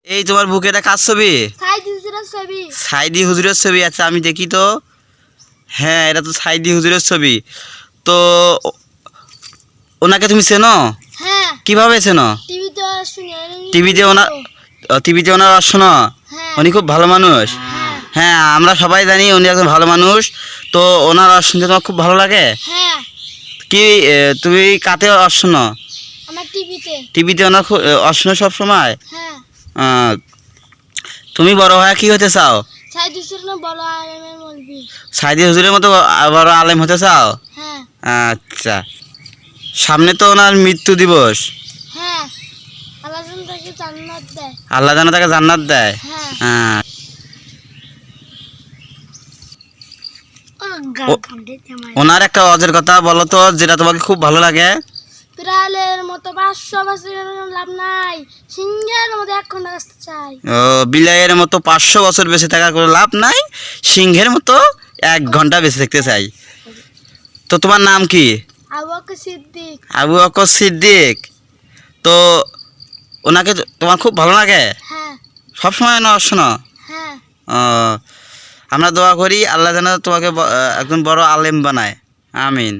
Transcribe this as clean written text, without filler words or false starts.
এই তোমার বুকে এটা কার ছবি? সাইদি সাইদি হুজুরের ছবি। হুজুরের ছবি। আচ্ছা আমি দেখি তো। হ্যাঁ, এটা তো সাইদি হুজুরের ছবি। তো ওনাকে তুমি চেনো? হ্যাঁ, কিভাবে চেনো? টিভিতে শুনে। টিভিতে ওনার শোনো? হ্যাঁ, উনি খুব ভালো মানুষ। হ্যাঁ, হ্যাঁ, আমরা সবাই জানি উনি একজন ভালো মানুষ। তো ওনার শুনতে তোমার খুব ভালো লাগে? হ্যাঁ, কি তুমি কাতে শোনো? আমার টিভিতে। টিভিতে ওনার শোনো সব সময়? হ্যাঁ, তুমি বড় হয়ে কি হতে চাও? সাইদি হুজুরের বড় আলেমের মৌলবি। সাইদি হুজুরের মতো বড় আলেম হতে চাও? হ্যাঁ, আচ্ছা, সামনে তো ওনার মৃত্যু দিবস। হ্যাঁ, আল্লাহ যেন তাকে জান্নাত দেয়। আল্লাহ যেন তাকে জান্নাত দেয়। হ্যাঁ, ওনার একটা অজের কথা বলো তো, যেটা তোমাকে খুব ভালো লাগে। বিড়ালের মতো 500 বছর লাভ নাই, সিংহের মতো 1 ঘন্টা বাঁচতে চাই। বিলাইয়ের মতো 500 বছর বেঁচে থাকার কোনো লাভ নাই, সিংহের মতো 1 ঘন্টা বেঁচে থাকতে চাই। তো তোমার নাম কি? আবু বকর সিদ্দিক। আবু বকর সিদ্দিক। তো ওনাকে তোমার খুব ভালো লাগে? হ্যাঁ, সবসময় না শোনো? হ্যাঁ, আমরা দোয়া করি আল্লাহ যেন তোমাকে একজন বড় আলেম বানায়। আমিন।